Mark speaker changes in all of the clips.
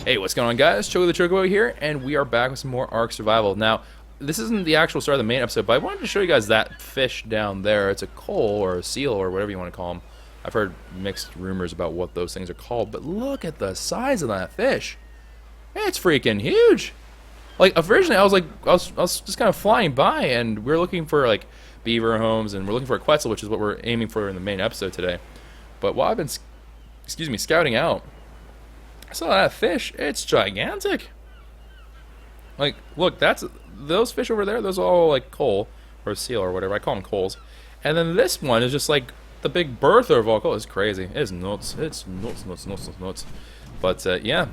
Speaker 1: Hey, what's going on, guys? Choco the Chocobo here, and we are back with some more ARK Survival. Now, this isn't the actual start of the main episode, but I wanted to show you guys that fish down there. It's a coal or a seal or whatever you want to call them. I've heard mixed rumors about what those things are called, but look at the size of that fish. It's freaking huge. Like, originally, I was just kind of flying by, and we're looking for like beaver homes, and we're looking for a Quetzal, which is what we're aiming for in the main episode today. But while I've been, scouting out, I saw that fish. It's gigantic. Like, look, those fish over there. Those are all like coal or seal or whatever. I call them coals. And then this one is just like the big birther of all coal. It's crazy. It's nuts. It's nuts. But yeah,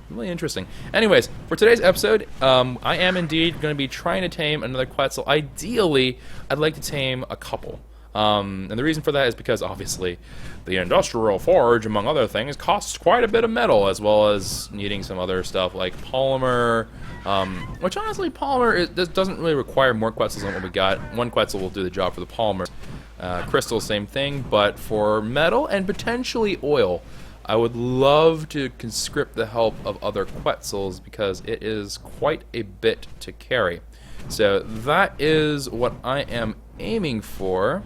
Speaker 1: really interesting. Anyways, for today's episode, I am indeed going to be trying to tame another Quetzal. Ideally, I'd like to tame a couple. And the reason for that is because, obviously, the industrial forge, among other things, costs quite a bit of metal, as well as needing some other stuff like polymer, which, honestly, polymer doesn't really require more Quetzals than what we got. One Quetzal will do the job for the polymer. Crystal, same thing, but for metal and potentially oil, I would love to conscript the help of other Quetzals because it is quite a bit to carry. So that is what I am aiming for,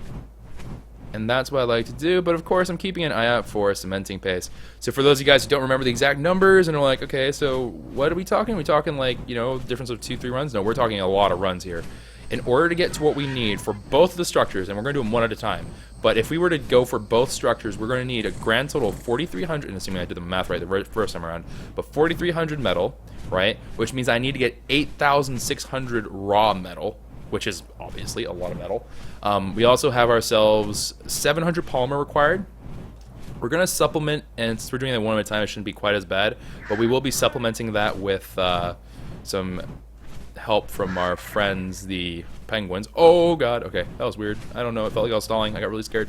Speaker 1: and that's what I like to do. But of course, I'm keeping an eye out for cementing paste. So for those of you guys who don't remember the exact numbers and are like, okay, so what are we talking? Are we talking like, you know, difference of 2-3 runs? No, we're talking a lot of runs here. In order to get to what we need for both of the structures, and we're going to do them one at a time, but if we were to go for both structures, we're going to need a grand total of 4,300, and assuming I did the math right the first time around, but 4,300 metal, right? Which means I need to get 8,600 raw metal, which is obviously a lot of metal. We also have ourselves 700 polymer required. We're going to supplement, and since we're doing that one at a time, it shouldn't be quite as bad, but we will be supplementing that with some help from our friends, the penguins. Oh god, okay, that was weird. I don't know, it felt like I was stalling. I got really scared.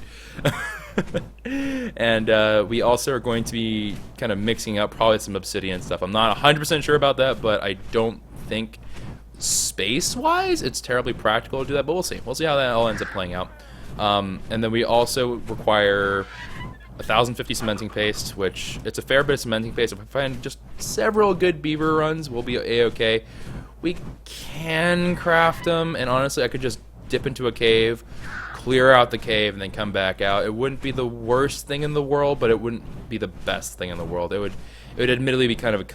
Speaker 1: And we also are going to be kind of mixing up probably some obsidian stuff. I'm not 100% sure about that, but I don't think space-wise it's terribly practical to do that, but we'll see. We'll see how that all ends up playing out. And then we also require 1,050 cementing paste, which it's a fair bit of cementing paste. If we find just several good beaver runs, we'll be a-okay. We can craft them, and honestly, I could just dip into a cave, clear out the cave, and then come back out. It wouldn't be the worst thing in the world, but it wouldn't be the best thing in the world. It would admittedly be kind of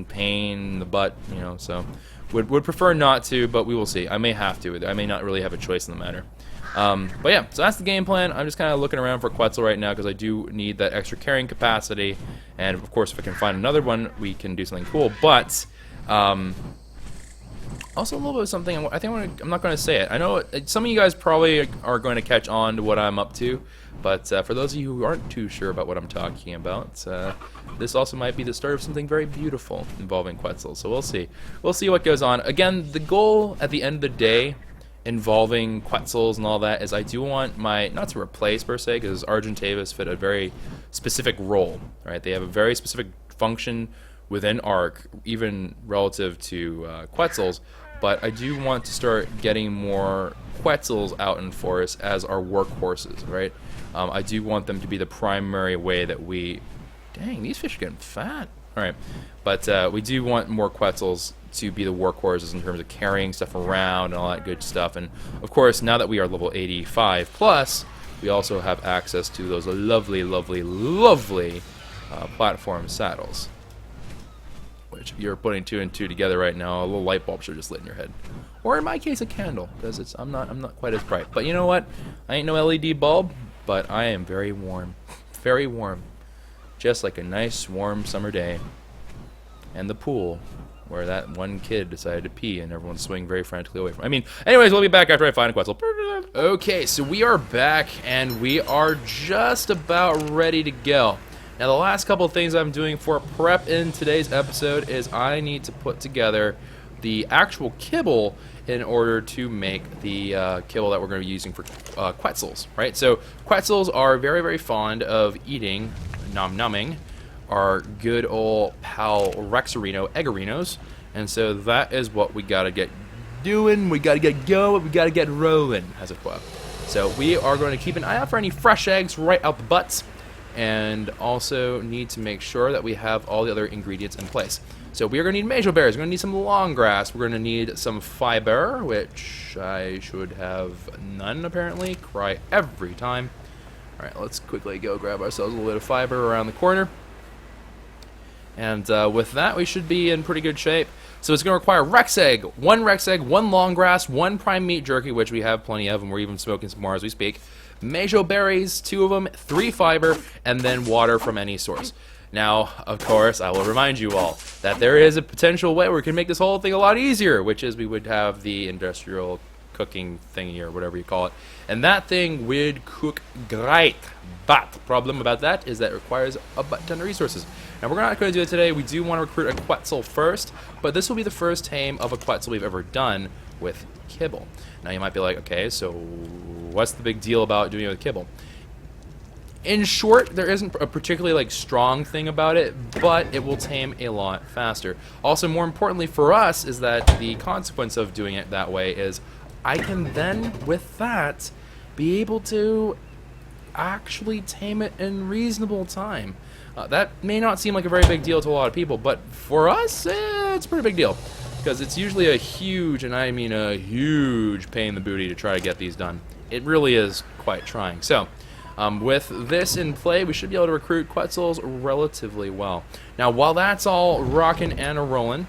Speaker 1: pain in the butt, you know. So, would prefer not to, but we will see. I may have to. I may not really have a choice in the matter. But yeah, so that's the game plan. I'm just kind of looking around for Quetzal right now because I do need that extra carrying capacity, and of course, if I can find another one, we can do something cool. But also a little bit of something, I'm not going to say it. I know some of you guys probably are going to catch on to what I'm up to, but for those of you who aren't too sure about what I'm talking about, this also might be the start of something very beautiful involving Quetzal, so we'll see. We'll see what goes on. Again, the goal at the end of the day involving Quetzals and all that is I do want not to replace per se, because Argentavis fit a very specific role, right? They have a very specific function within ARK, even relative to Quetzals, but I do want to start getting more Quetzals out in forest as our workhorses, right? I do want them to be the primary way that we... Dang, these fish are getting fat. Alright, but we do want more Quetzals to be the workhorses in terms of carrying stuff around and all that good stuff, and of course, now that we are level 85 plus, we also have access to those lovely, lovely, lovely platform saddles. Which, if you're putting 2 and 2 together right now, a little light bulb should just lit in your head, or in my case, a candle, because I'm not quite as bright. But you know what? I ain't no LED bulb, but I am very warm, very warm, just like a nice warm summer day. And the pool, where that one kid decided to pee, and everyone's swinging very frantically away from. Anyways, we'll be back after I find a Quetzal. Okay, so we are back, and we are just about ready to go. Now, the last couple of things I'm doing for prep in today's episode is I need to put together the actual kibble in order to make the kibble that we're going to be using for Quetzals, right? So Quetzals are very, very fond of eating, numbing, our good old pal Rexarino Eggerinos, and so that is what we got to get doing, we got to get going, we got to get rolling, as it were. So we are going to keep an eye out for any fresh eggs right out the butts. and also need to make sure that we have all the other ingredients in place. So we are going to need major berries, we're going to need some long grass, we're going to need some fiber, which I should have none apparently. Cry every time. Alright, let's quickly go grab ourselves a little bit of fiber around the corner. And with that, we should be in pretty good shape. So it's going to require Rex Egg, one long grass, one prime meat jerky, which we have plenty of, and we're even smoking some more as we speak. Majo berries, 2 of them, 3 fiber, and then water from any source. Now, of course, I will remind you all that there is a potential way where we can make this whole thing a lot easier, which is we would have the industrial cooking thingy or whatever you call it, and that thing would cook great. But the problem about that is that it requires a butt ton of resources. Now, we're not going to do it today. We do want to recruit a Quetzal first, but this will be the first tame of a Quetzal we've ever done with kibble. Now, you might be like, okay, so what's the big deal about doing it with kibble? In short, there isn't a particularly strong thing about it, but it will tame a lot faster. Also, more importantly for us is that the consequence of doing it that way is I can then, with that, be able to actually tame it in reasonable time. That may not seem like a very big deal to a lot of people, but for us, it's a pretty big deal. Because it's usually a huge, and I mean a huge pain in the booty to try to get these done. It really is quite trying. So, with this in play, we should be able to recruit Quetzals relatively well. Now, while that's all rocking and a-rolling,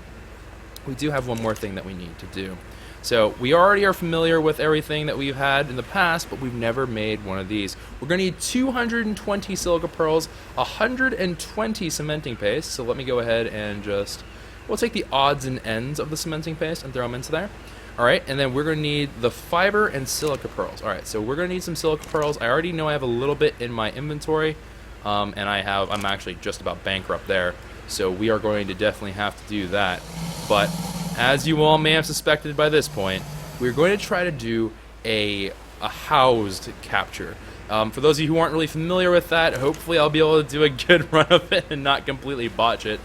Speaker 1: we do have one more thing that we need to do. So, we already are familiar with everything that we've had in the past, but we've never made one of these. We're going to need 220 silica pearls, 120 cementing paste, so let me go ahead and just... We'll take the odds and ends of the cementing paste and throw them into there. Alright, and then we're going to need the fiber and silica pearls. Alright, so we're going to need some silica pearls. I already know I have a little bit in my inventory, and I'm actually just about bankrupt there. So we are going to definitely have to do that. But as you all may have suspected by this point, we're going to try to do a housed capture. For those of you who aren't really familiar with that, hopefully I'll be able to do a good run of it and not completely botch it.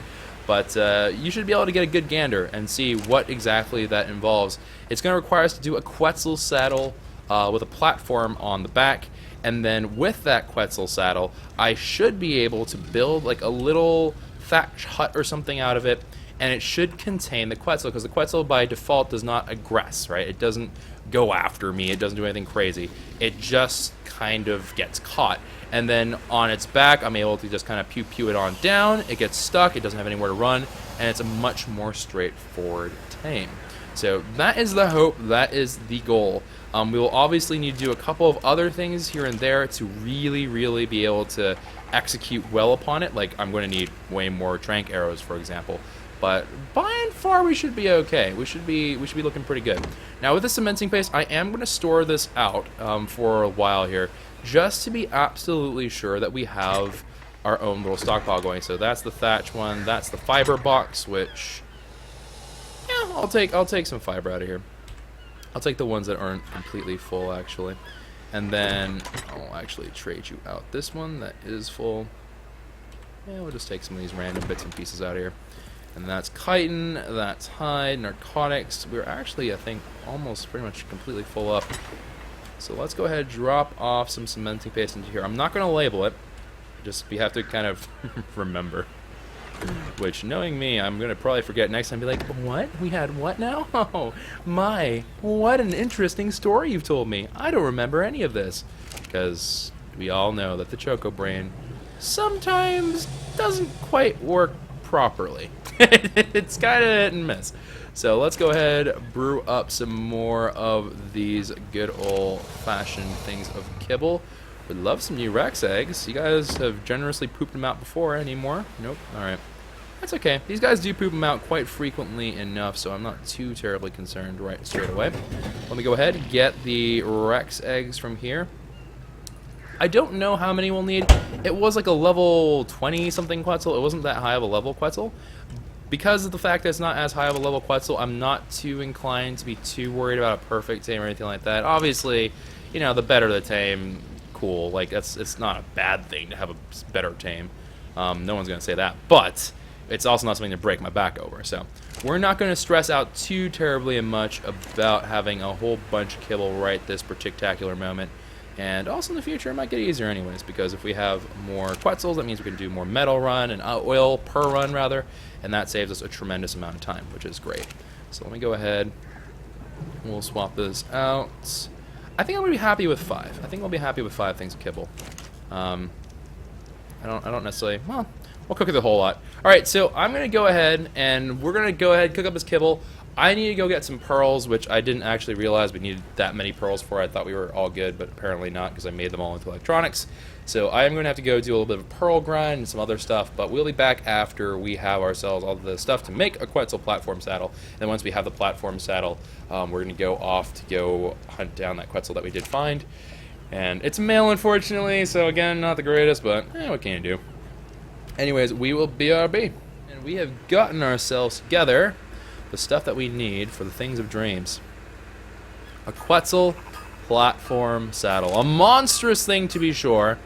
Speaker 1: But you should be able to get a good gander and see what exactly that involves. It's going to require us to do a Quetzal saddle with a platform on the back, and then with that Quetzal saddle, I should be able to build like a little thatch hut or something out of it, and it should contain the Quetzal, because the Quetzal by default does not aggress, right? It doesn't go after me, it doesn't do anything crazy. It just kind of gets caught. And then on its back, I'm able to just kind of pew it on down. It gets stuck, it doesn't have anywhere to run, and it's a much more straightforward tame. So that is the hope, that is the goal. We will obviously need to do a couple of other things here and there to really be able to execute well upon it. Like, I'm going to need way more trank arrows, for example. But by and far, we should be okay. We should be looking pretty good. Now, with the cementing paste, I am going to store this out for a while here, just to be absolutely sure that we have our own little stockpile going. So that's the thatch one. That's the fiber box, which, yeah, I'll take some fiber out of here. I'll take the ones that aren't completely full, actually. And then I'll actually trade you out this one that is full. Yeah, we'll just take some of these random bits and pieces out of here. And that's chitin, that's hide, narcotics. We're actually, I think, almost pretty much completely full up. So let's go ahead and drop off some cementing paste into here. I'm not going to label it. Just, we have to kind of remember. Which, knowing me, I'm going to probably forget next time. Be like, what? We had what now? Oh, my. What an interesting story you've told me. I don't remember any of this. Because we all know that the Choco brain sometimes doesn't quite work properly. It's kind of hit and miss. So let's go ahead, brew up some more of these good old-fashioned things of kibble. Would love some new Rex eggs. You guys have generously pooped them out before. Any more? Nope. Alright. That's okay. These guys do poop them out quite frequently enough, so I'm not too terribly concerned right straight away. Let me go ahead and get the Rex eggs from here. I don't know how many we'll need. It was like a level 20-something Quetzal. It wasn't that high of a level Quetzal. Because of the fact that it's not as high of a level Quetzal, I'm not too inclined to be too worried about a perfect tame or anything like that. Obviously, you know, the better the tame, cool. Like, it's not a bad thing to have a better tame. No one's going to say that. But it's also not something to break my back over. So we're not going to stress out too terribly much about having a whole bunch of kibble right this particular moment. And also in the future, it might get easier anyways, because if we have more Quetzals, that means we can do more metal run and oil per run, rather, and that saves us a tremendous amount of time, which is great. So let me go ahead. We'll swap this out. I think I'm going to be happy with 5. I think I'll be happy with 5 things of kibble. I don't necessarily... Well, we'll cook it the whole lot. Alright, so I'm going to go ahead, and we're going to go ahead and cook up this kibble. I need to go get some pearls, which I didn't actually realize we needed that many pearls for. I thought we were all good, but apparently not, because I made them all into electronics. So I am going to have to go do a little bit of a pearl grind and some other stuff, but we'll be back after we have ourselves all the stuff to make a Quetzal platform saddle. And once we have the platform saddle, we're going to go off to go hunt down that Quetzal that we did find. And it's a male, unfortunately, so again, not the greatest, but what can you do? Anyways, we will BRB. And we have gotten ourselves together the stuff that we need for the things of dreams. A Quetzal platform saddle. A monstrous thing, to be sure,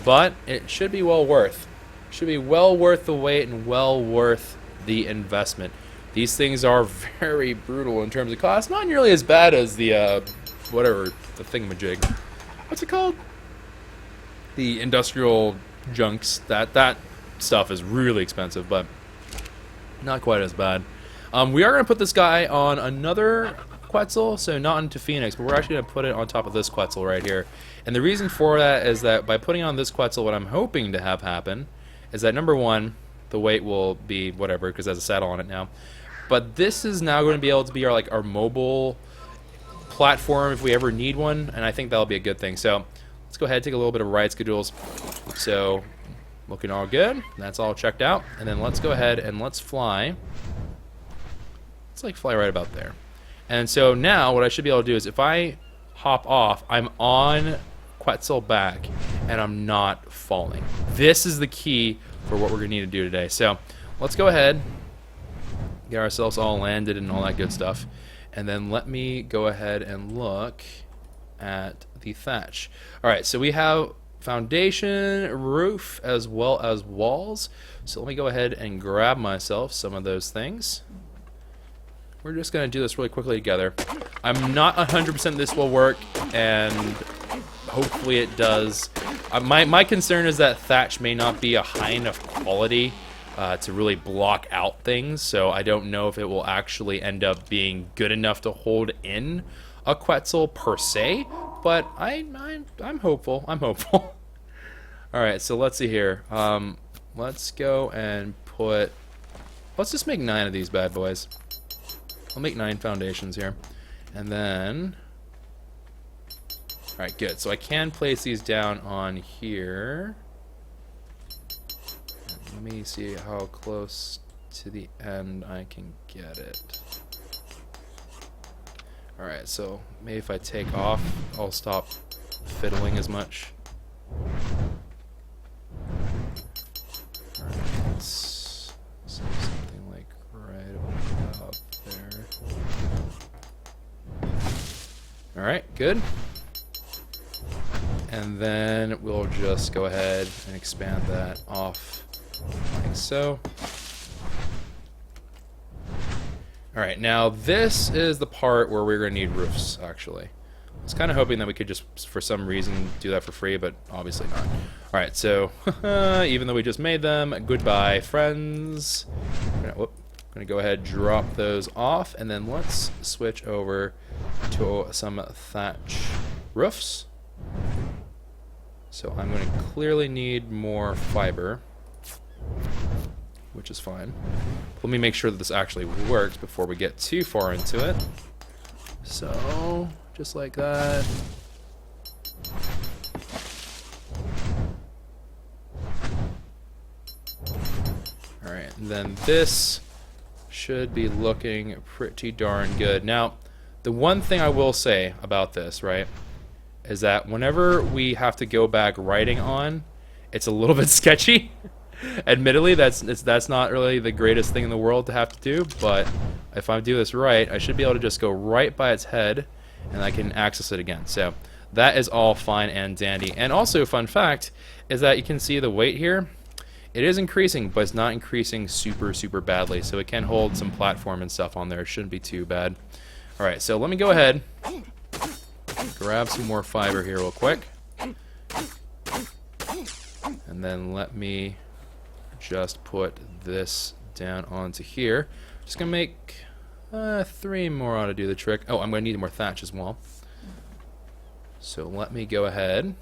Speaker 1: but it should be well worth. Should be well worth the wait and well worth the investment. These things are very brutal in terms of cost. Not nearly as bad as the, whatever, the thingamajig. What's it called? The industrial junks. That stuff is really expensive, but not quite as bad. We are going to put this guy on another Quetzal, so not into Phoenix, but we're actually going to put it on top of this Quetzal right here. And the reason for that is that by putting on this Quetzal, what I'm hoping to have happen is that, number one, the weight will be whatever, because there's a saddle on it now. But this is now going to be able to be our mobile platform if we ever need one, and I think that'll be a good thing. So let's go ahead and take a little bit of ride schedules. So looking all good. That's all checked out. And then let's go ahead and let's fly. Let's fly right about there. And so now what I should be able to do is if I hop off, I'm on Quetzal back and I'm not falling. This is the key for what we're going to need to do today. So let's go ahead, get ourselves all landed and all that good stuff. And then let me go ahead and look at the thatch. Alright, so we have foundation, roof, as well as walls. So let me go ahead and grab myself some of those things. We're just going to do this really quickly together. I'm not 100% this will work, and hopefully it does. My concern is that thatch may not be a high enough quality to really block out things, so I don't know if it will actually end up being good enough to hold in a Quetzal per se, but I'm hopeful. I'm hopeful. Alright, so let's see here. Let's go and put... Let's just make 9 of these bad boys. I'll make 9 foundations here. And then... Alright, good. So I can place these down on here. Let me see how close to the end I can get it. Alright, so maybe if I take off, I'll stop fiddling as much. Alright, let's say something like right about there. Alright, good. And then we'll just go ahead and expand that off like so. Alright, now this is the part where we're going to need roofs, actually. I was kind of hoping that we could just, for some reason, do that for free, but obviously not. Alright, so, even though we just made them, goodbye, friends. I'm going to go ahead and drop those off, and then let's switch over to some thatch roofs. So I'm going to clearly need more fiber, which is fine. Let me make sure that this actually works before we get too far into it. So, just like that. Alright, and then this should be looking pretty darn good. Now, the one thing I will say about this, right, is that whenever we have to go back writing on, it's a little bit sketchy. Admittedly, that's not really the greatest thing in the world to have to do, but if I do this right, I should be able to just go right by its head, and I can access it again. So that is all fine and dandy. And also, fun fact, is that you can see the weight here. It is increasing, but it's not increasing super, super badly, so it can hold some platform and stuff on there. It shouldn't be too bad. Alright, so let me go ahead grab some more fiber here real quick. And then let me just put this down onto here. Just gonna make 3 more ought to do the trick. Oh, I'm gonna need more thatch as well. So let me go ahead,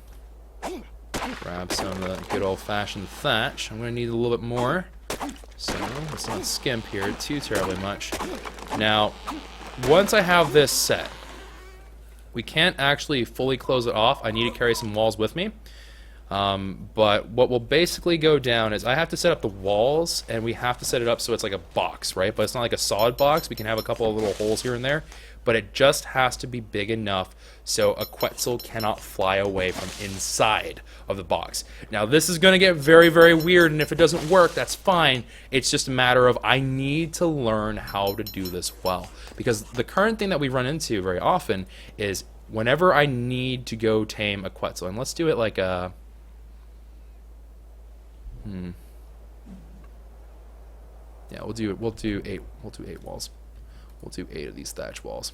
Speaker 1: grab some of the good old-fashioned thatch. I'm gonna need a little bit more, so let's not skimp here too terribly much. Now, once I have this set, we can't actually fully close it off. I need to carry some walls with me. But what will basically go down is I have to set up the walls, and we have to set it up so it's like a box, right? But it's not like a solid box. We can have a couple of little holes here and there, but it just has to be big enough so a Quetzal cannot fly away from inside of the box. Now, this is going to get very, very weird, and if it doesn't work, that's fine. It's just a matter of I need to learn how to do this well. Because the current thing that we run into very often is whenever I need to go tame a Quetzal, and let's do it like a... Yeah, we'll do 8 walls. We'll do 8 of these thatch walls.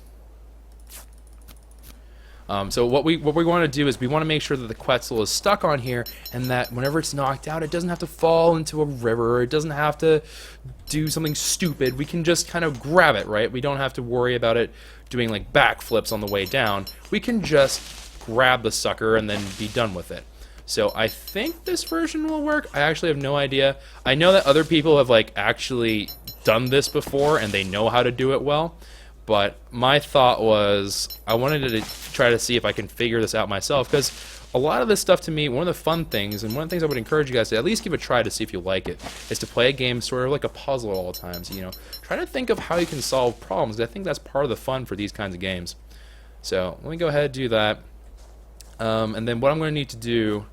Speaker 1: So what we want to do is we want to make sure that the Quetzal is stuck on here, and that whenever it's knocked out, it doesn't have to fall into a river. It doesn't have to do something stupid. We can just kind of grab it, right? We don't have to worry about it doing like backflips on the way down. We can just grab the sucker and then be done with it. So I think this version will work. I actually have no idea. I know that other people have like actually done this before and they know how to do it well. But my thought was I wanted to try to see if I can figure this out myself, because a lot of this stuff to me, one of the fun things, and one of the things I would encourage you guys to at least give a try to see if you like it, is to play a game sort of like a puzzle at all times. You know, try to think of how you can solve problems. I think that's part of the fun for these kinds of games. So let me go ahead and do that. And then what I'm going to need to do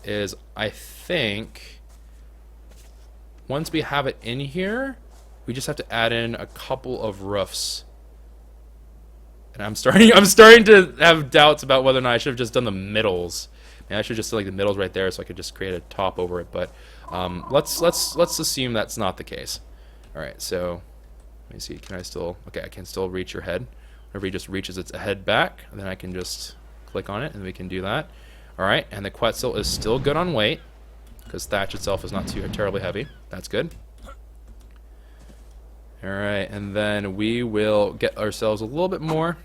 Speaker 1: is I think once we have it in here, we just have to add in a couple of roofs. And I'm starting to have doubts about whether or not I should have just done the middles. Maybe I should just do like the middles right there so I could just create a top over it. But let's assume that's not the case. All right, so let me see. Can I still? Okay, I can still reach your head. Whenever he just reaches its head back, and then I can just click on it, and we can do that. All right, and the Quetzal is still good on weight because thatch itself is not too terribly heavy. That's good. All right, and then we will get ourselves a little bit more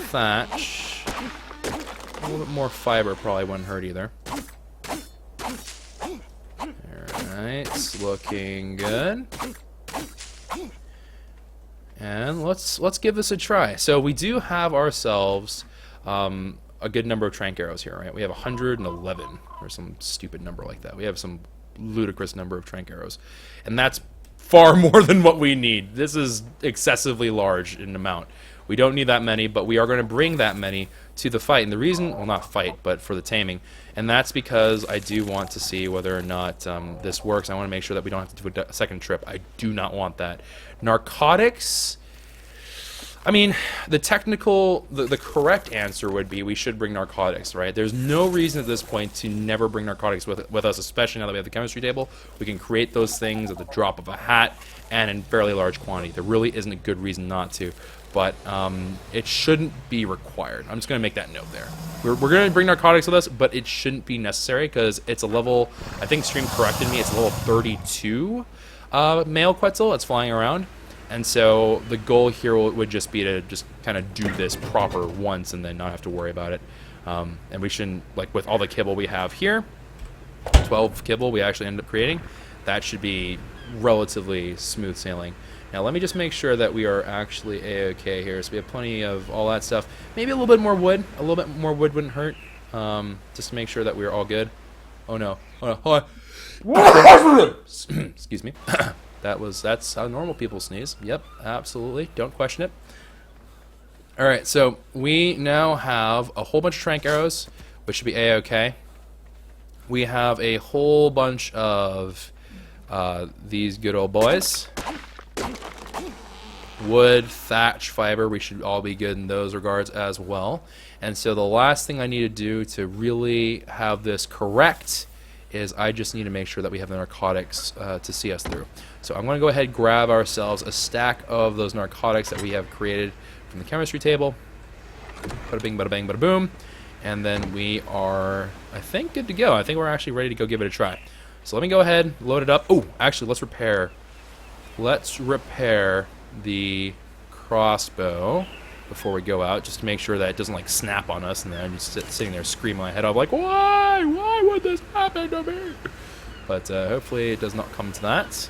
Speaker 1: thatch. A little bit more fiber probably wouldn't hurt either. All right, it's looking good. And let's give this a try. So we do have ourselves a good number of trank arrows here, right? We have 111 or some stupid number like that. We have some ludicrous number of trank arrows, and that's far more than what we need. This is excessively large in amount. We don't need that many, but we are going to bring that many to the fight. And the reason, well, not fight, but for the taming, and that's because I do want to see whether or not this works. I want to make sure that we don't have to do a second trip. I do not want that. Narcotics, I mean, the correct answer would be we should bring narcotics, right? There's no reason at this point to never bring narcotics with us, especially now that we have the chemistry table. We can create those things at the drop of a hat and in fairly large quantity. There really isn't a good reason not to, but it shouldn't be required. I'm just going to make that note there. We're going to bring narcotics with us, but it shouldn't be necessary because it's a level, I think Stream corrected me, it's a level 32 male Quetzal that's flying around. And so the goal here would just be to just kind of do this proper once and then not have to worry about it. And we shouldn't, like with all the kibble we have here, 12 kibble we actually end up creating, that should be relatively smooth sailing. Now let me just make sure that we are actually A-okay here. So we have plenty of all that stuff. Maybe a little bit more wood. A little bit more wood wouldn't hurt. Just to make sure that we're all good. Oh no. Oh no. Hold on. Excuse me. That's how normal people sneeze. Yep, absolutely. Don't question it. Alright, so we now have a whole bunch of trank arrows, which should be A-okay. We have a whole bunch of these good old boys. Wood, thatch, fiber, we should all be good in those regards as well. And so the last thing I need to do to really have this correct is I just need to make sure that we have the narcotics to see us through. So I'm going to go ahead and grab ourselves a stack of those narcotics that we have created from the chemistry table. Bada bing, bada bang, bada boom. And then we are, I think, good to go. I think we're actually ready to go give it a try. So let me go ahead, load it up. Oh, actually, let's repair the crossbow before we go out, just to make sure that it doesn't like snap on us, and then I'm just sitting there screaming my head off like, why would this happen to me? But hopefully it does not come to that.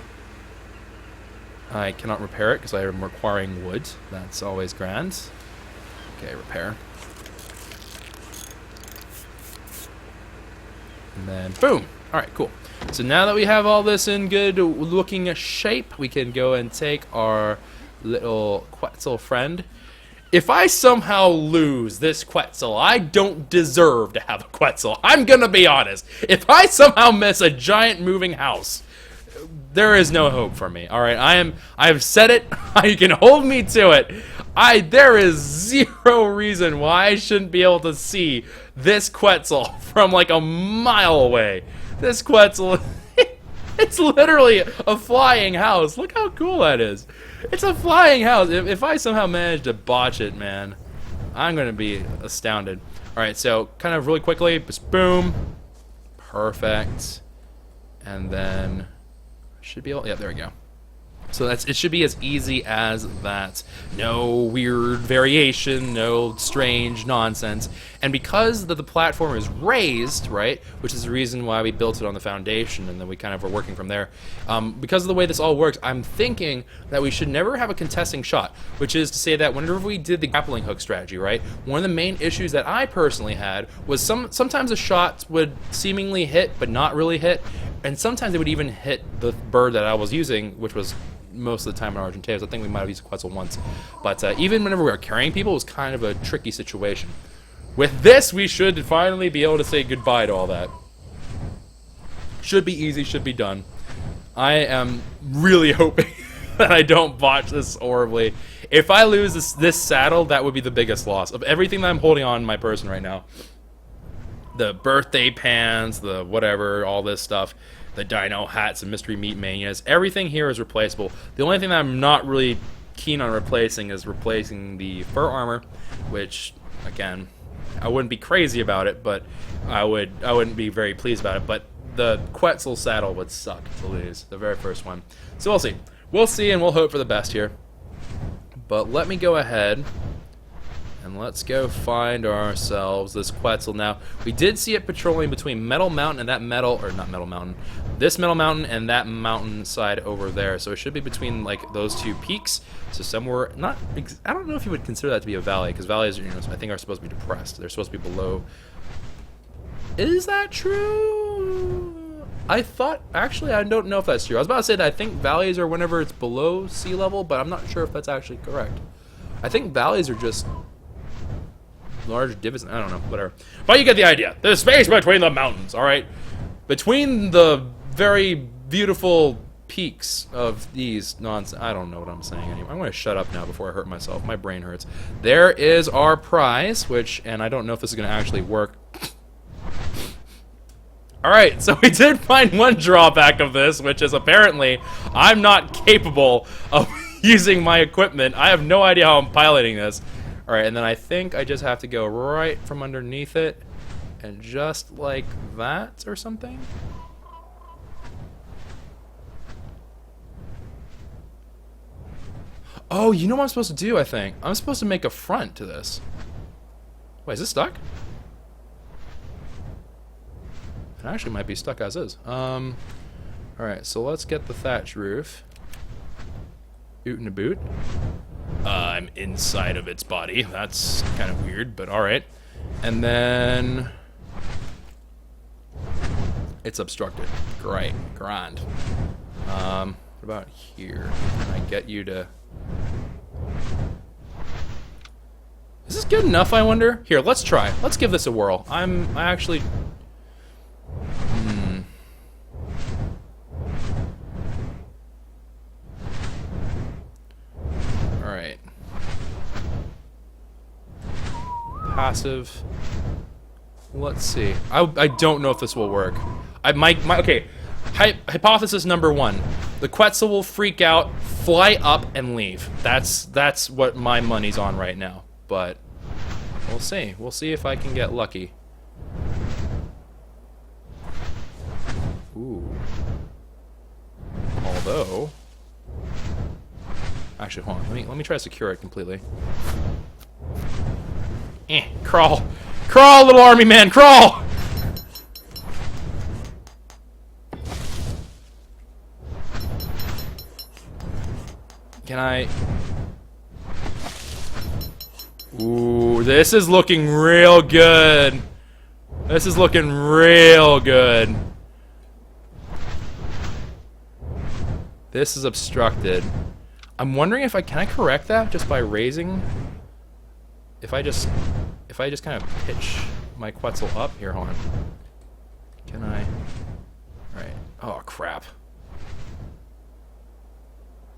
Speaker 1: I cannot repair it because I am requiring wood. That's always grand. Okay, repair. And then boom. All right, cool. So now that we have all this in good looking shape, we can go and take our little Quetzal friend. If I somehow lose this Quetzal, I don't deserve to have a Quetzal. I'm gonna be honest. If I somehow miss a giant moving house, there is no hope for me. All right, I have said it. You can hold me to it. There is zero reason why I shouldn't be able to see this Quetzal from like a mile away. This Quetzal, it's literally a flying house. Look how cool that is. It's a flying house. If I somehow manage to botch it, man, I'm going to be astounded. All right, so kind of really quickly, just boom. Perfect. And then should be able, yeah, there we go. So it should be as easy as that. No weird variation, no strange nonsense. And because the platform is raised, right, which is the reason why we built it on the foundation, and then we kind of were working from there, because of the way this all works, I'm thinking that we should never have a contesting shot, which is to say that whenever we did the grappling hook strategy, right, one of the main issues that I personally had was sometimes a shot would seemingly hit but not really hit, and sometimes it would even hit the bird that I was using, which was most of the time in Argentavis. I think we might have used a Quetzal once. But even whenever we were carrying people, it was kind of a tricky situation. With this, we should finally be able to say goodbye to all that. Should be easy, should be done. I am really hoping that I don't botch this horribly. If I lose this saddle, that would be the biggest loss. Of everything that I'm holding on in my person right now. The birthday pans, the whatever, all this stuff. The Dino hats and Mystery Meat Manias. Everything here is replaceable. The only thing that I'm not really keen on replacing is replacing the fur armor, which, again, I wouldn't be crazy about it, but I wouldn't be very pleased about it. But the Quetzal saddle would suck to lose, the very first one. So we'll see. We'll see, and we'll hope for the best here. But let me go ahead and let's go find ourselves this Quetzal. Now, we did see it patrolling between Metal Mountain and that metal, or not Metal Mountain, this Metal Mountain and that mountain side over there. So it should be between like those two peaks. So somewhere, I don't know if you would consider that to be a valley, because valleys, I think are supposed to be depressed. They're supposed to be below. Is that true? I thought, actually, I don't know if that's true. I was about to say that I think valleys are whenever it's below sea level, but I'm not sure if that's actually correct. I think valleys are just large divots. I don't know, whatever. But you get the idea. There's space between the mountains, all right? Between the very beautiful peaks of these nonsense. I don't know what I'm saying anymore. I'm going to shut up now before I hurt myself. My brain hurts. There is our prize, and I don't know if this is going to actually work. Alright, so we did find one drawback of this, which is apparently I'm not capable of using my equipment. I have no idea how I'm piloting this. Alright, and then I think I just have to go right from underneath it, and just like that or something. Oh, you know what I'm supposed to do, I think? I'm supposed to make a front to this. Wait, is this stuck? It actually might be stuck as is. Alright, so let's get the thatch roof. Oot and a boot. I'm inside of its body. That's kind of weird, but alright. And then it's obstructed. Great. Grand. What about here? Can I get you to... Is this good enough, I wonder? Here, let's try. Let's give this a whirl. I actually... Alright. Passive. Let's see. I don't know if this will work. Okay. Hypothesis number one. The Quetzal will freak out, fly up, and leave. That's what my money's on right now. But We'll see. We'll see if I can get lucky. Ooh. Although... Actually, hold on. Let me try to secure it completely. Crawl! Crawl, little army man, crawl! Can I... Ooh, this is looking real good. This is looking real good. This is obstructed. I'm wondering if can I correct that just by raising... If I just kind of pitch my Quetzal up here, hold on. Can I? Alright. Oh crap.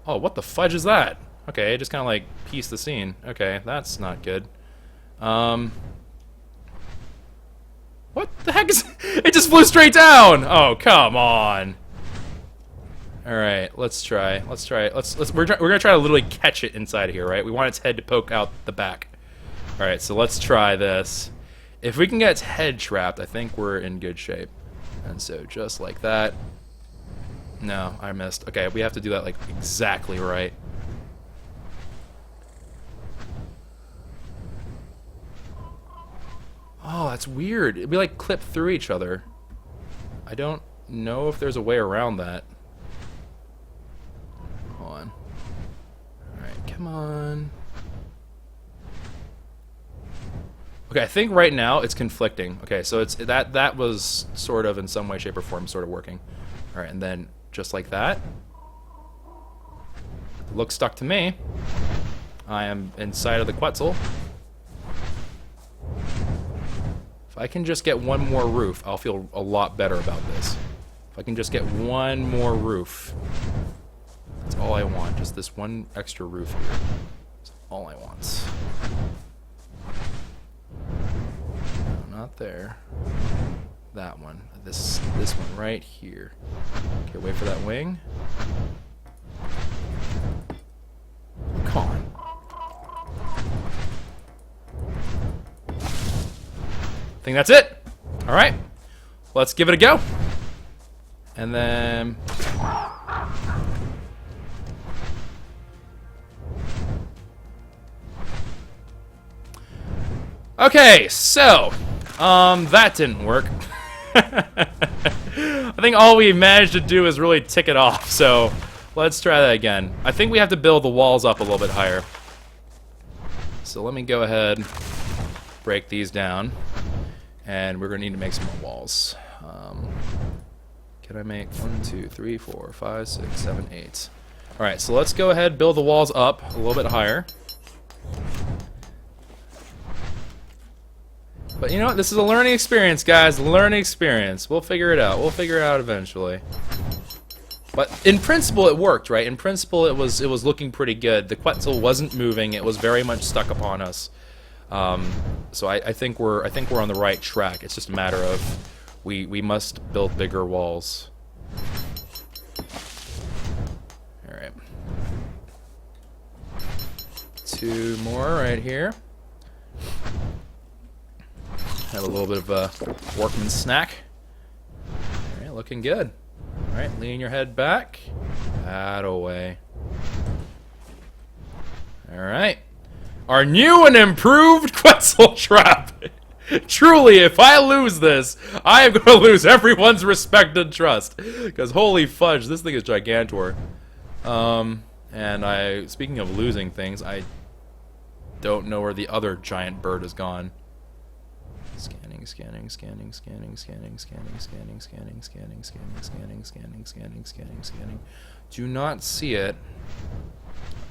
Speaker 1: Oh, what the fudge is that? Okay, just kind of like piece the scene. Okay, that's not good. What the heck is? It just flew straight down. Oh, come on. All right, let's try. Let's try it. We're gonna try to literally catch it inside of here, right? We want its head to poke out the back. All right, so let's try this. If we can get its head trapped, I think we're in good shape. And so just like that. No, I missed. Okay, we have to do that like exactly right. Oh, that's weird. We like clip through each other. I don't know if there's a way around that. Hold on. Alright, come on. Okay, I think right now it's conflicting. Okay, so it's that was sort of in some way, shape, or form sort of working. Alright, and then just like that. Looks stuck to me. I am inside of the Quetzal. If I can just get one more roof, I'll feel a lot better about this. If I can just get one more roof. That's all I want. Just this one extra roof here. That's all I want. No, not there. That one. This one right here. Okay, wait for that wing. Come on. I think that's it. All right, let's give it a go. And then okay, so that didn't work. I think all we managed to do is really tick it off. So let's try that again. I think we have to build the walls up a little bit higher. So let me go ahead, break these down. And we're going to need to make some more walls. Can I make 1, 2, 3, 4, 5, 6, 7, 8? Alright, so let's go ahead and build the walls up a little bit higher. But you know what? This is a learning experience, guys. Learning experience. We'll figure it out. We'll figure it out eventually. But in principle, it worked, right? In principle, it was looking pretty good. The Quetzal wasn't moving. It was very much stuck upon us. So I think we're on the right track. It's just a matter of we must build bigger walls. All right, 2 more right here. Have a little bit of a workman's snack. All right, looking good. All right, lean your head back. That-a-way. All right. Our new and improved Quetzal trap. Truly, if I lose this, I am going to lose everyone's respect and trust. Because holy fudge, this thing is gigantor. And speaking of losing things, I don't know where the other giant bird has gone. Scanning, scanning, scanning, scanning, scanning, scanning, scanning, scanning, scanning, scanning, scanning, scanning, scanning, scanning, scanning. Do not see it.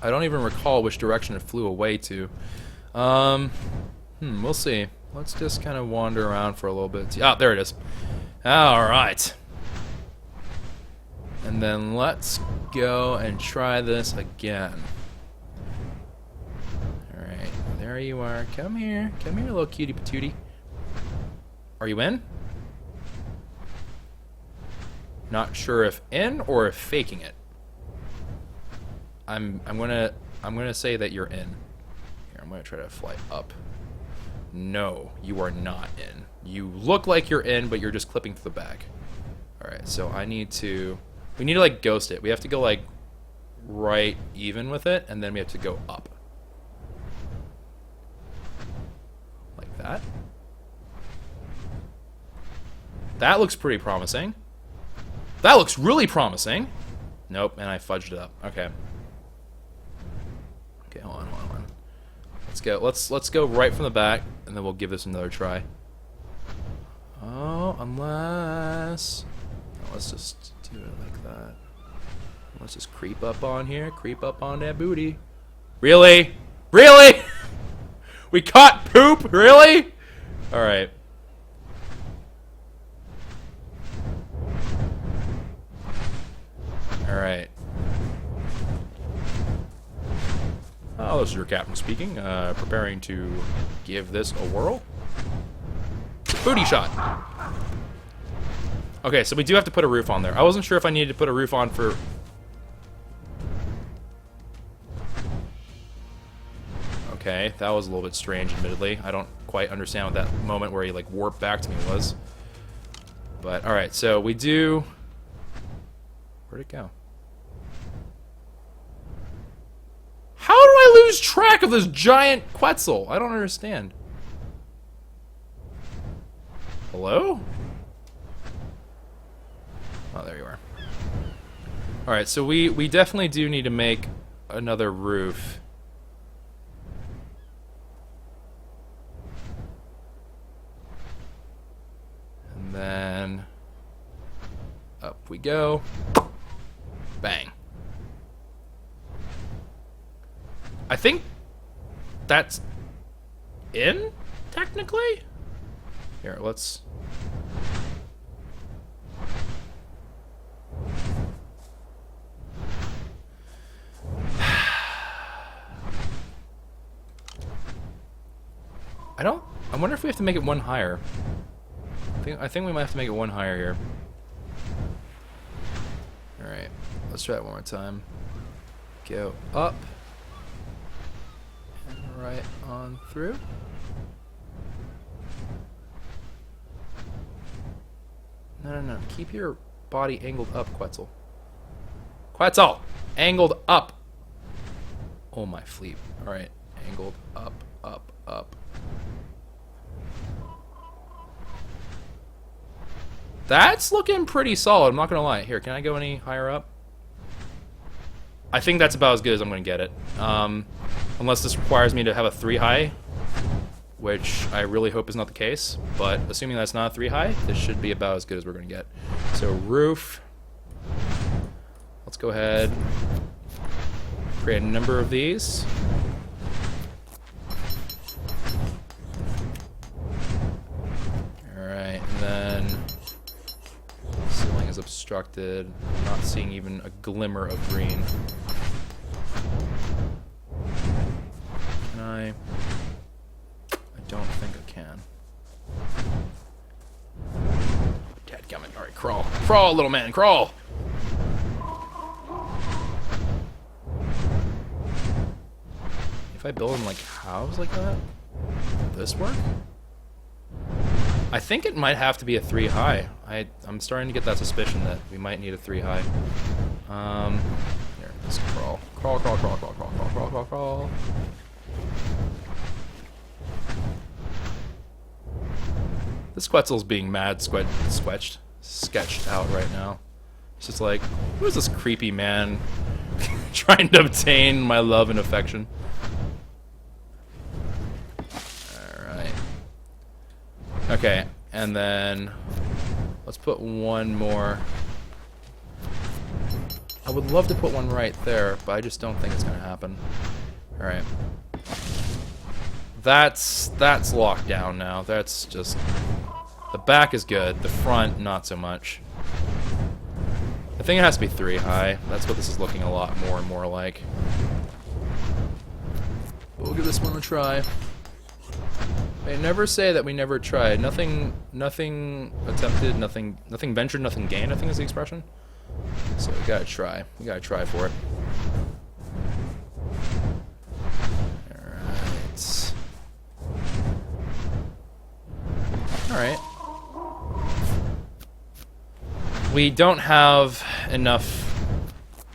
Speaker 1: I don't even recall which direction it flew away to. We'll see. Let's just kind of wander around for a little bit. Ah, there it is. Alright. And then let's go and try this again. Alright, there you are. Come here. Come here, little cutie patootie. Are you in? Not sure if in or if faking it. I'm gonna say that you're in. Here, I'm gonna try to fly up. No, you are not in. You look like you're in, but you're just clipping to the back. Alright, so I need to... We need to, like, ghost it. We have to go, like, right even with it, and then we have to go up. Like that. That looks pretty promising. That looks really promising. Nope, and I fudged it up. Okay. Okay, hold on. Let's go. Let's go right from the back, and then we'll give this another try. Oh, unless... No, let's just do it like that. Let's just creep up on here. Creep up on that booty. Really? Really? We caught poop? Really? Alright. Alright. Oh, this is your captain speaking. Preparing to give this a whirl. Booty shot. Okay, so we do have to put a roof on there. I wasn't sure if I needed to put a roof on for... Okay, that was a little bit strange, admittedly. I don't quite understand what that moment where he, like, warped back to me was. But, alright, so we do... Where'd it go? How do I lose track of this giant Quetzal? I don't understand. Hello? Oh, there you are. Alright, so we definitely do need to make another roof. And then... up we go. Bang. I think that's in, technically? Here, let's... I wonder if we have to make it one higher. I think we might have to make it one higher here. Alright, let's try it one more time. Go up. And right on through. No. Keep your body angled up, Quetzal. Quetzal! Angled up! Oh my fleet. Alright. Angled up, up, up. That's looking pretty solid, I'm not gonna lie. Here, can I go any higher up? I think that's about as good as I'm gonna get it. Unless this requires me to have a 3 high, which I really hope is not the case. But assuming that's not a 3 high, this should be about as good as we're gonna get. So roof. Let's go ahead. Create a number of these. Alright, and then ceiling is obstructed. I'm not seeing even a glimmer of green. Can I don't think I can. Dadgummit. Alright, crawl. Crawl, little man, crawl! If I build them like house like that, will this work? I think it might have to be a 3 high. I'm starting to get that suspicion that we might need a 3 high. Here, let's crawl. Crawl, crawl, crawl, crawl, crawl, crawl, crawl, crawl, crawl. This Quetzal's being mad sketched out right now. It's just like, who is this creepy man trying to obtain my love and affection? Alright. Okay, and then let's put one more. I would love to put one right there, but I just don't think it's gonna happen. Alright. That's locked down now. That's just... The back is good, the front not so much. I think it has to be 3 high. That's what this is looking a lot more and more like. We'll give this one a try. They never say that we never tried. Nothing attempted, nothing ventured, nothing gained, I think is the expression. So we gotta try. We gotta try for it. Alright. Alright. We don't have enough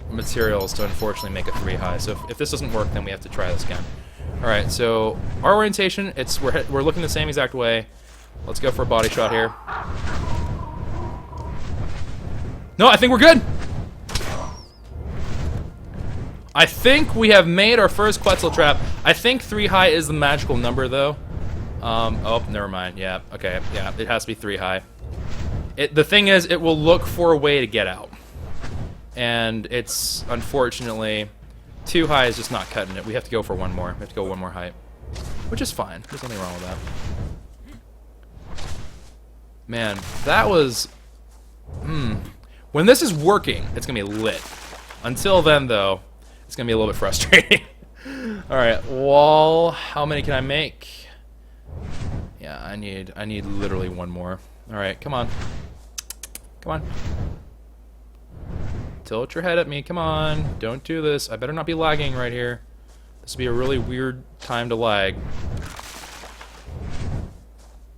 Speaker 1: materials to unfortunately make a 3 high, so if this doesn't work, then we have to try this again. Alright, so our orientation, we're looking the same exact way. Let's go for a body shot here. No, I think we're good! I think we have made our first Quetzal trap. I think 3 high is the magical number, though. Oh, never mind. Yeah, okay. Yeah, it has to be 3 high. The thing is, it will look for a way to get out. And it's, unfortunately, 2 high is just not cutting it. We have to go for 1 more. We have to go 1 more height. Which is fine. There's nothing wrong with that. Man, that was... When this is working, it's going to be lit. Until then, though, it's going to be a little bit frustrating. Alright, wall. How many can I make? Yeah, I need literally 1 more. Alright, come on. Come on. Tilt your head at me, come on. Don't do this. I better not be lagging right here. This would be a really weird time to lag.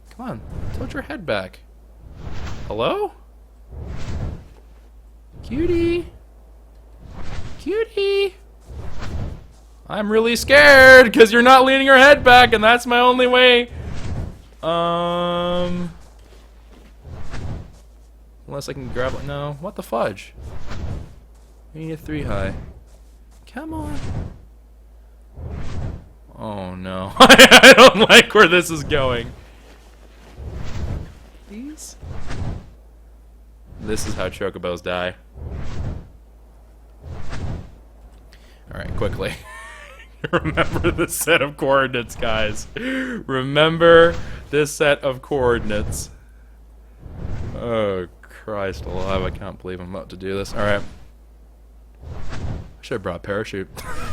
Speaker 1: Come on, tilt your head back. Hello? Cutie? Cutie? I'm really scared because you're not leaning your head back and that's my only way. Unless I can grab it. No, what the fudge? We need a 3 high. Come on. Oh no. I don't like where this is going. Please? This is how Chocobos die. Alright, quickly. Remember this set of coordinates, guys. Remember this set of coordinates. Oh, Christ alive. I can't believe I'm about to do this. Alright. I should have brought a parachute.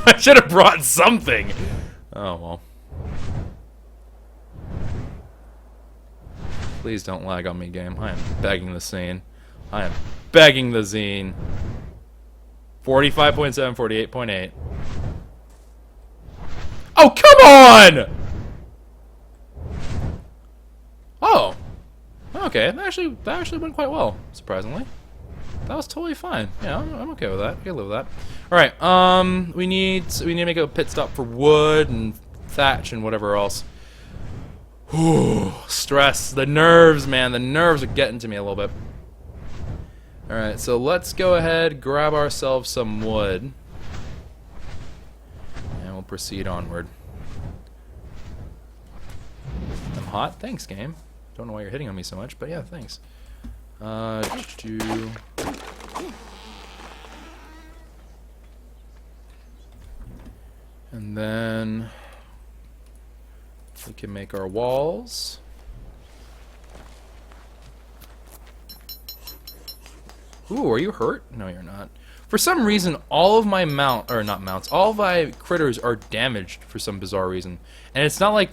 Speaker 1: I should have brought something. Oh, well. Please don't lag on me, game. I am begging the scene. I am begging the zine. 45.7, 48.8. Oh, come on! Oh. Okay, that actually went quite well, surprisingly. That was totally fine. Yeah, I'm okay with that. I can live with that. Alright, we need to make a pit stop for wood and thatch and whatever else. Whew, stress. The nerves, man. The nerves are getting to me a little bit. Alright, so let's go ahead, grab ourselves some wood. And we'll proceed onward. I'm hot? Thanks, game. Don't know why you're hitting on me so much, but yeah, thanks. And then we can make our walls. Ooh, are you hurt? No, you're not. For some reason, all of my all of my critters are damaged for some bizarre reason. And it's not like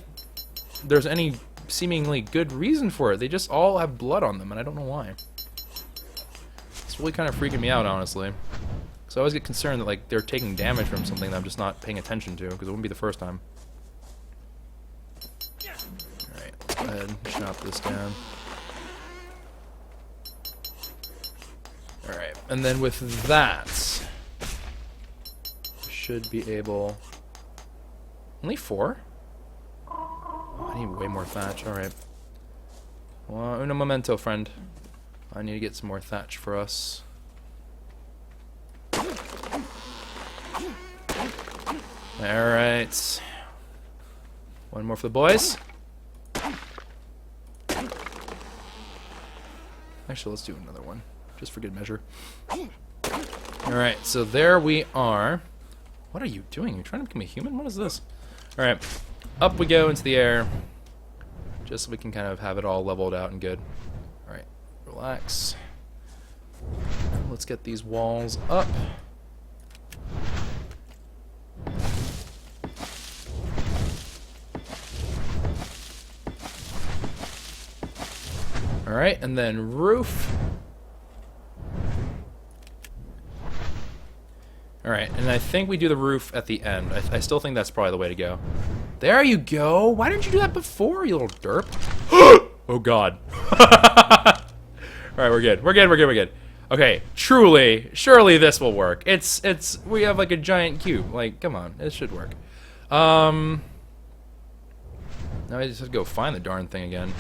Speaker 1: there's any seemingly good reason for it. They just all have blood on them, and I don't know why. It's really kind of freaking me out, honestly. So I always get concerned that like they're taking damage from something that I'm just not paying attention to, because it wouldn't be the first time. Alright, let's go ahead and chop this down. Alright, and then with that, should be able... Only 4? Oh, I need way more thatch, alright. Well, uno momento, friend. I need to get some more thatch for us. Alright. 1 more for the boys. Actually, let's do another one. Just for good measure. Alright, so there we are. What are you doing? You're trying to become a human? What is this? Alright, up we go into the air. Just so we can kind of have it all leveled out and good. Alright, relax. Let's get these walls up. Alright, and then roof. Alright, and I think we do the roof at the end. I still think that's probably the way to go. There you go! Why didn't you do that before, you little derp? Oh God. Alright, we're good. We're good, we're good, we're good. Okay, truly, surely this will work. We have like a giant cube. Like, come on, it should work. Now I just have to go find the darn thing again.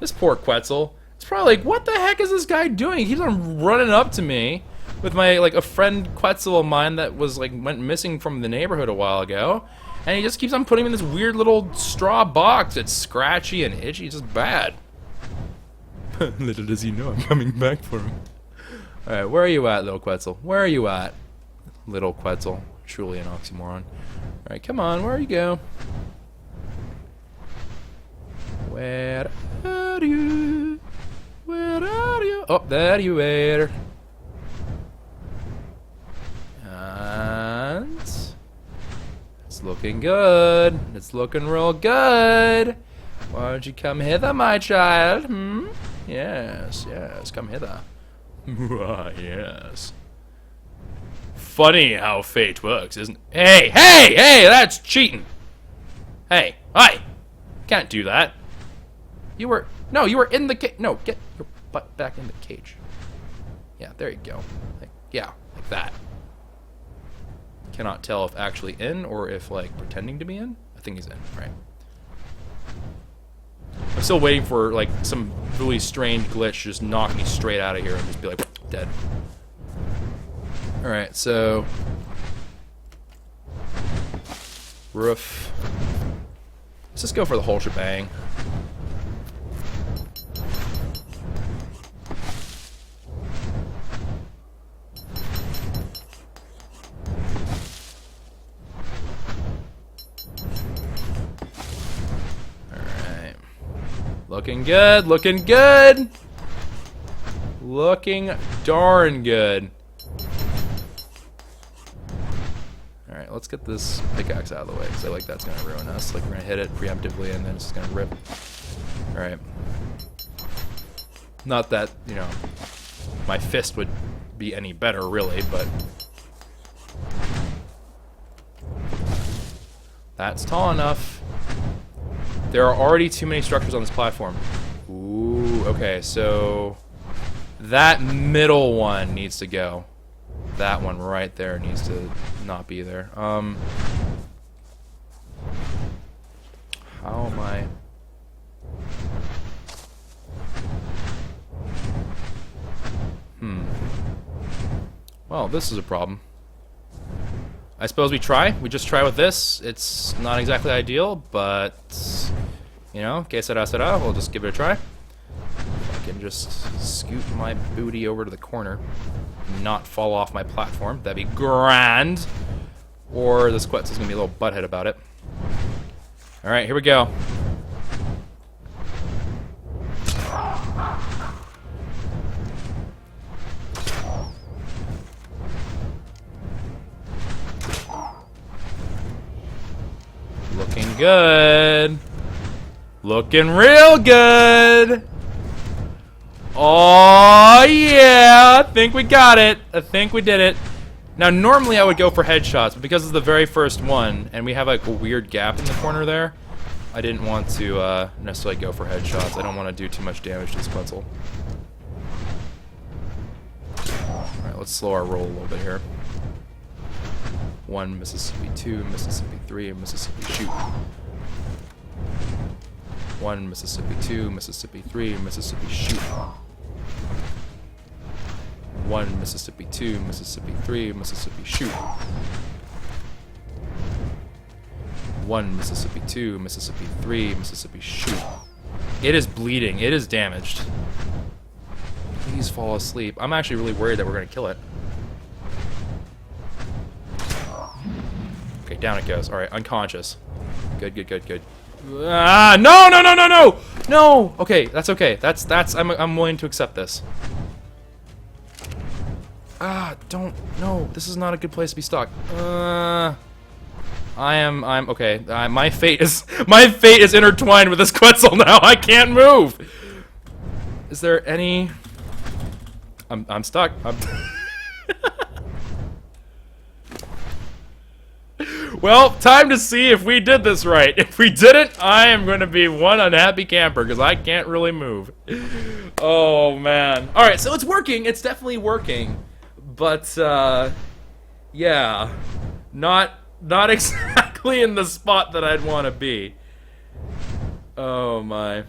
Speaker 1: This poor Quetzal. It's probably like, what the heck is this guy doing? He keeps on running up to me with my, like, a friend Quetzal of mine that was, like, went missing from the neighborhood a while ago. And he just keeps on putting me in this weird little straw box. It's scratchy and itchy. It's just bad. Little does he know I'm coming back for him. Alright, where are you at, little Quetzal? Where are you at? Little Quetzal. Truly an oxymoron. Alright, come on, where you go? Where are you? Where are you? Oh, there you are. And it's looking good. It's looking real good. Why don't you come hither, my child? Hmm? Yes, yes, come hither. Yes. Funny how fate works, isn't it? Hey, hey, hey, that's cheating. Hey, hi. Can't do that. You were in the cage. No, get your butt back in the cage. Yeah, there you go. Like, yeah, like that. Cannot tell if actually in or if, like, pretending to be in. I think he's in, right. I'm still waiting for, like, some really strange glitch to just knock me straight out of here and just be like, dead. Alright, so... roof. Let's just go for the whole shebang. Looking good, looking good! Looking darn good. Alright, let's get this pickaxe out of the way, because I like that's going to ruin us. Like, we're going to hit it preemptively, and then it's just going to rip. Alright. Not that, you know, my fist would be any better, really, but... that's tall enough. There are already too many structures on this platform. Ooh, okay, so that middle one needs to go. That one right there needs to not be there. How am I? Well, this is a problem. I suppose we try. We just try with this. It's not exactly ideal, but, you know, que sera sera, we'll just give it a try. If I can just scoot my booty over to the corner and not fall off my platform, that'd be grand. Or this Quetzal's gonna be a little butthead about it. Alright, here we go. Looking good. Looking real good. Oh, yeah. I think we got it. I think we did it. Now, normally I would go for headshots, but because it's the very first one, and we have like a weird gap in the corner there, I didn't want to necessarily go for headshots. I don't want to do too much damage to this Quetzal. Alright, let's slow our roll a little bit here. 1 Mississippi, 2 Mississippi, 3 Mississippi, shoot. 1 Mississippi, 2 Mississippi, 3 Mississippi, shoot. 1 Mississippi, 2 Mississippi, 3 Mississippi, shoot. 1 Mississippi, 2 Mississippi, 3 Mississippi, shoot. It is bleeding. It is damaged. Please fall asleep. I'm actually really worried that we're going to kill it. Okay, down it goes. Alright, unconscious. Good, good, good, good. Ah, no, no, no, no, no! No! Okay, that's okay. I'm willing to accept this. Ah, don't, no, this is not a good place to be stuck. I'm okay. My fate is intertwined with this Quetzal now. I can't move. Is there any? I'm stuck. Well, time to see if we did this right. If we didn't, I am going to be one unhappy camper because I can't really move. Oh, man. All right, so it's working. It's definitely working. But, yeah. Not exactly in the spot that I'd want to be. Oh, my.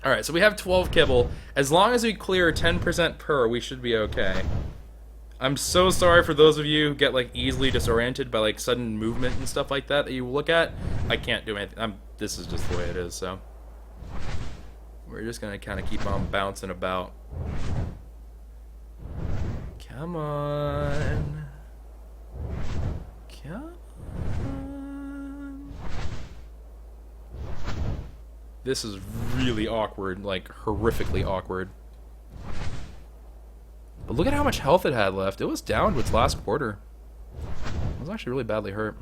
Speaker 1: All right, so we have 12 kibble. As long as we clear 10% per, we should be okay. I'm so sorry for those of you who get like easily disoriented by like sudden movement and stuff like that you look at. I can't do anything. This is just the way it is, so we're just gonna kind of keep on bouncing about. Come on. Come on. This is really awkward, like horrifically awkward. But look at how much health it had left. It was down to its last quarter. It was actually really badly hurt.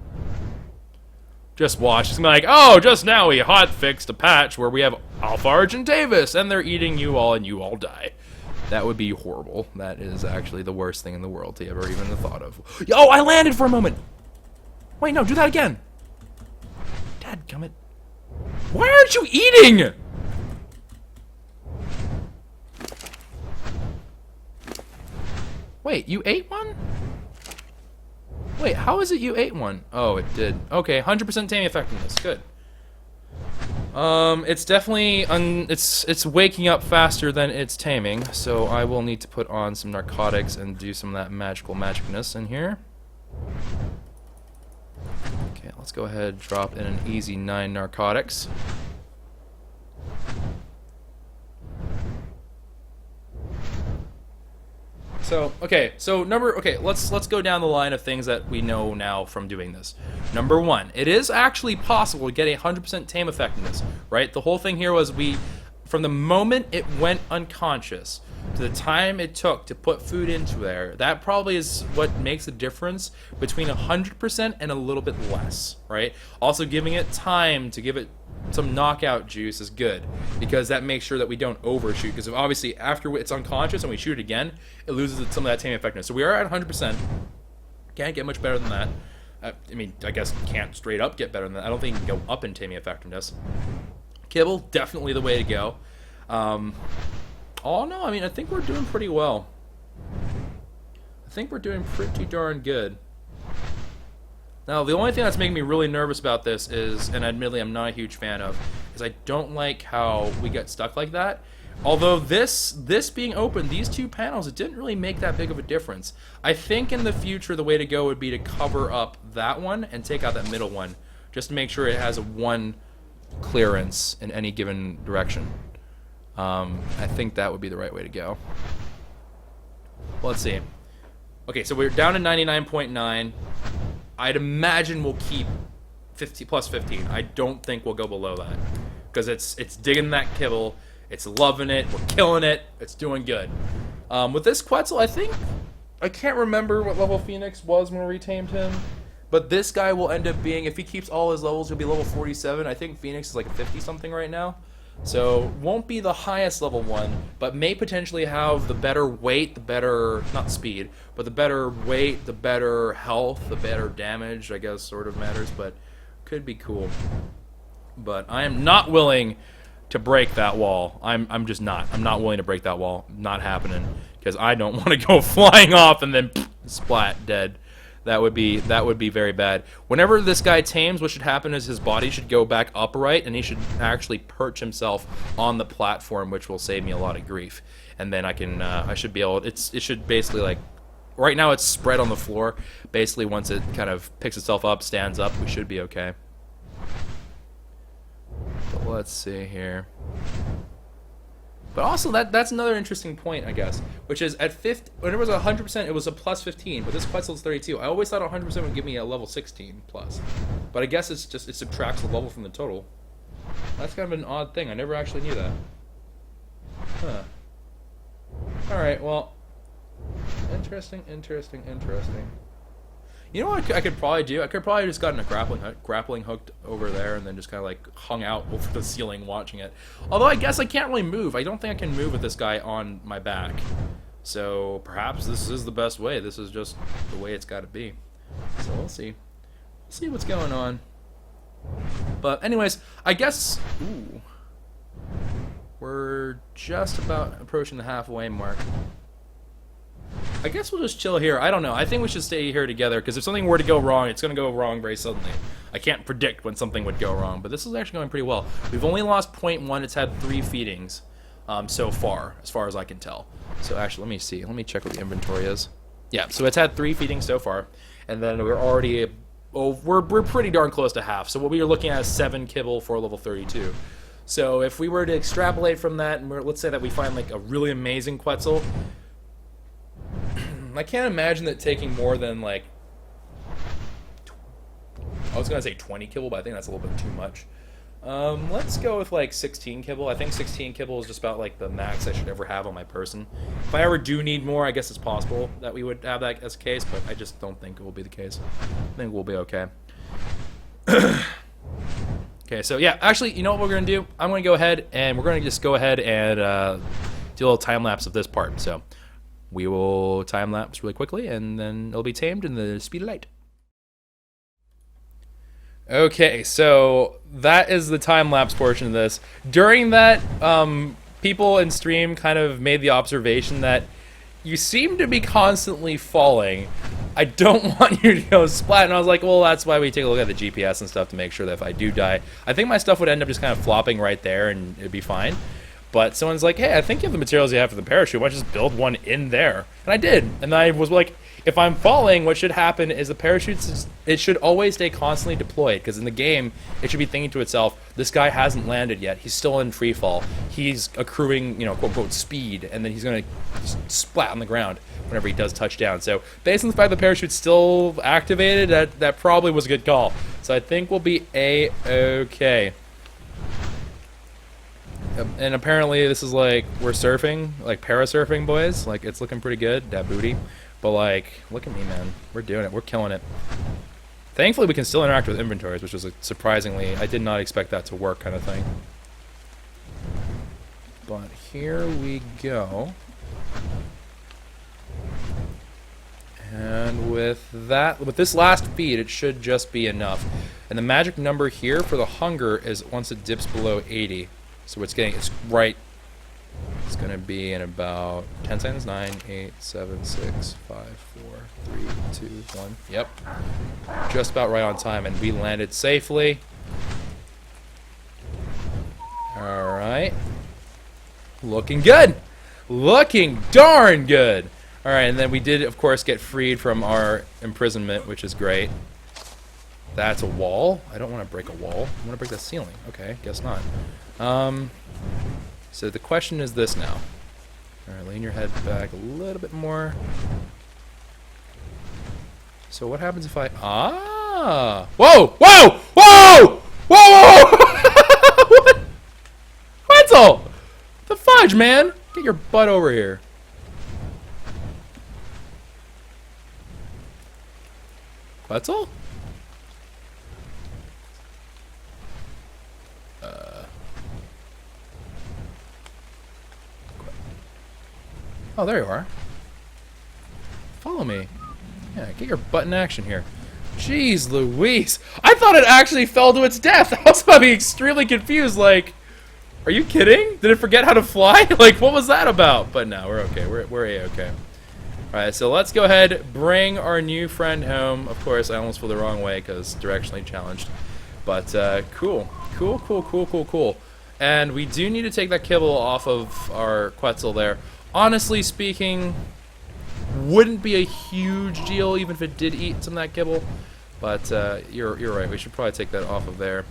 Speaker 1: Just watch. It's like, oh, just now we hot fixed a patch where we have Alpha Argentavis, and they're eating you all, and you all die. That would be horrible. That is actually the worst thing in the world to ever even have thought of. Oh, I landed for a moment. Wait, no, do that again. Dadgummit. Why aren't you eating? Wait, you ate one? Wait, how is it you ate one? Oh, it did. Okay, 100% taming effectiveness. Good. It's definitely it's waking up faster than it's taming, so I will need to put on some narcotics and do some of that magical magicness in here. Okay, let's go ahead and drop in an easy 9 narcotics. So, okay, let's go down the line of things that we know now from doing this. Number 1, it is actually possible to get a 100% tame effectiveness, right? The whole thing here was from the moment it went unconscious to the time it took to put food into there, that probably is what makes the difference between 100% and a little bit less, right? Also, giving it time to give it some knockout juice is good because that makes sure that we don't overshoot, because obviously after it's unconscious and we shoot it again, it loses some of that tame effectiveness. So we are at 100%. Can't get much better than that. I mean, I guess can't straight up get better than that. I don't think you can go up in taming effectiveness. Kibble, definitely the way to go. Oh no, I mean, I think we're doing pretty well. I think we're doing pretty darn good. Now, the only thing that's making me really nervous about this is, and admittedly I'm not a huge fan of, is I don't like how we get stuck like that. Although this being open, these 2 panels, it didn't really make that big of a difference. I think in the future the way to go would be to cover up that one and take out that middle one, just to make sure it has a 1 clearance in any given direction. I think that would be the right way to go. Well, let's see. Okay, so we're down to 99.9. I'd imagine we'll keep 50 plus 15. I don't think we'll go below that because it's digging that kibble, it's loving it, we're killing it, it's doing good. With this Quetzal, I can't remember what level Phoenix was when we retamed him, but this guy will end up being, if he keeps all his levels, he'll be level 47. I think Phoenix is like a 50 something right now. So, won't be the highest level one, but may potentially have the better weight, the better, not speed, but the better weight, the better health, the better damage, I guess sort of matters, but could be cool. But I am not willing to break that wall. I'm just not. I'm not willing to break that wall. Not happening, because I don't want to go flying off and then splat dead. That would be very bad. Whenever this guy tames, what should happen is his body should go back upright, and he should actually perch himself on the platform, which will save me a lot of grief. And then I should be able. It should basically, like, right now it's spread on the floor. Basically, once it kind of picks itself up, stands up, we should be okay. But let's see here. But also, that's another interesting point, I guess, which is at 50, when it was 100%, it was a plus 15, but this Quetzal is 32. I always thought 100% would give me a level 16 plus, but I guess it's just, it subtracts the level from the total. That's kind of an odd thing. I never actually knew that. Huh. Alright, well, interesting. You know what I could probably do? I could probably just gotten a grappling hooked over there and then just kind of like hung out over the ceiling watching it. Although I guess I can't really move. I don't think I can move with this guy on my back. So perhaps this is the best way. This is just the way it's got to be. So we'll see. see what's going on. But anyways, I guess... Ooh. We're just about approaching the halfway mark. I guess we'll just chill here. I don't know. I think we should stay here together, because if something were to go wrong, it's going to go wrong very suddenly. I can't predict when something would go wrong, but this is actually going pretty well. We've only lost 0.1. It's had 3 feedings so far as I can tell. So actually, let me see. Let me check what the inventory is. Yeah, so it's had 3 feedings so far, and then we're already... we're pretty darn close to half. So what we are looking at is 7 kibble for level 32. So if we were to extrapolate from that, and let's say that we find like a really amazing Quetzal, I can't imagine that taking more than like, I was gonna say 20 kibble, but I think that's a little bit too much. Let's go with like 16 kibble. I think 16 kibble is just about like the max I should ever have on my person. If I ever do need more, I guess it's possible that we would have that as a case, but I just don't think it will be the case. I think we'll be okay. Okay, so yeah, actually, you know what we're going to do? I'm going to go ahead, and we're going to just go ahead and do a little time-lapse of this part. So we will time-lapse really quickly, and then it'll be tamed in the speed of light. Okay, so that is the time-lapse portion of this. During that, people in stream kind of made the observation that you seem to be constantly falling. I don't want you to go splat. And I was like, well, that's why we take a look at the GPS and stuff to make sure that if I do die, I think my stuff would end up just kind of flopping right there and it'd be fine. But someone's like, hey, I think you have the materials you have for the parachute. Why don't you just build one in there? And I did. And I was like, if I'm falling, what should happen is the parachute, it should always stay constantly deployed, because in the game, it should be thinking to itself, this guy hasn't landed yet. He's still in free fall. He's accruing, you know, quote unquote speed, and then he's going to splat on the ground whenever he does touch down. So based on the fact the parachute's still activated, that probably was a good call. So I think we'll be A-okay. And apparently this is like, we're surfing, like parasurfing, boys. Like, it's looking pretty good, that booty. But like, look at me, man. We're doing it. We're killing it. Thankfully, we can still interact with inventories, which was surprisingly, I did not expect that to work kind of thing. But here we go. And with that, with this last feed, it should just be enough. And the magic number here for the hunger is once it dips below 80. So it's right. It's going to be in about 10 seconds. 9, 8, 7, 6, 5, 4, 3, 2, 1. Yep. Just about right on time. And we landed safely. Alright. Looking good. Looking darn good. Alright, and then we did, of course, get freed from our imprisonment, which is great. That's a wall. I don't want to break a wall. I want to break the ceiling. Okay, guess not. So the question is this now. Alright, lean your head back a little bit more. So what happens if I... Ah! Whoa! Whoa! Whoa! Whoa! Whoa! What? Quetzal! The fudge, man! Get your butt over here. Quetzal? Oh, there you are. Follow me. Yeah, get your butt in action here. Jeez Louise. I thought it actually fell to its death. I was about to be extremely confused, like, are you kidding? Did it forget how to fly? Like, what was that about? But no, we're okay. We're A-okay. Alright, so let's go ahead, bring our new friend home. Of course, I almost flew the wrong way because directionally challenged. But, cool. Cool, cool, cool, cool, cool. And we do need to take that kibble off of our Quetzal there. Honestly speaking, wouldn't be a huge deal even if it did eat some of that kibble. But you're right. We should probably take that off of there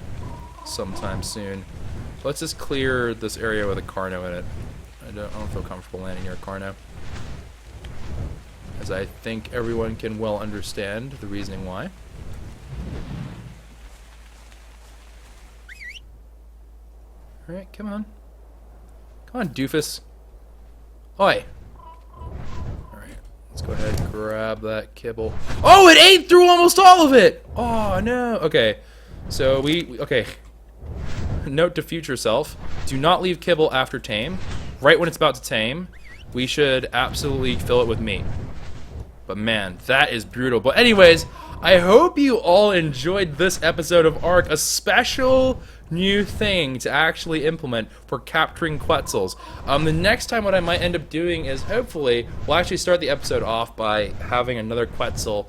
Speaker 1: sometime soon. Let's just clear this area with a Carno in it. I don't feel comfortable landing near a Carno, as I think everyone can well understand the reasoning why. All right, come on, come on, doofus. Oi! Alright, let's go ahead and grab that kibble. Oh, it ate through almost all of it! Oh, no. Okay, so okay. Note to future self, do not leave kibble after tame. Right when it's about to tame, we should absolutely fill it with meat. But man, that is brutal. But anyways, I hope you all enjoyed this episode of ARK, a special new thing to actually implement for capturing Quetzals. The next time what I might end up doing is hopefully we'll actually start the episode off by having another Quetzal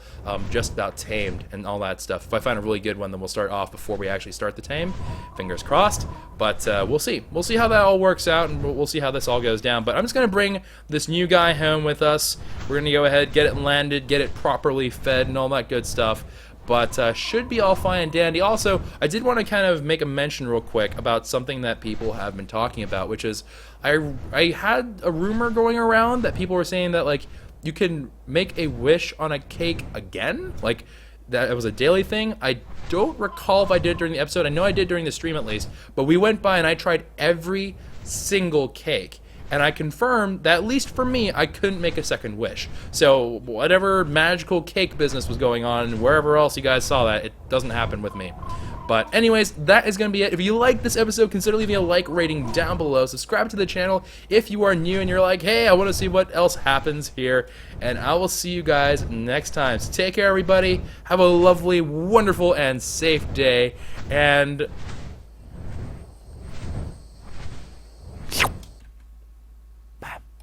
Speaker 1: just about tamed and all that stuff. If I find a really good one, then we'll start off before we actually start the tame. Fingers crossed. But we'll see. We'll see how that all works out, and we'll see how this all goes down. But I'm just going to bring this new guy home with us. We're going to go ahead, get it landed, get it properly fed, and all that good stuff. But should be all fine and dandy. Also, I did want to kind of make a mention real quick about something that people have been talking about, which is I had a rumor going around that people were saying that, like, you can make a wish on a cake again, like that it was a daily thing. I don't recall if I did it during the episode. I know I did during the stream at least, but we went by and I tried every single cake. And I confirmed that, at least for me, I couldn't make a second wish. So whatever magical cake business was going on, wherever else you guys saw that, it doesn't happen with me. But anyways, that is going to be it. If you liked this episode, consider leaving a like rating down below. Subscribe to the channel if you are new and you're like, hey, I want to see what else happens here. And I will see you guys next time. So take care, everybody. Have a lovely, wonderful, and safe day. And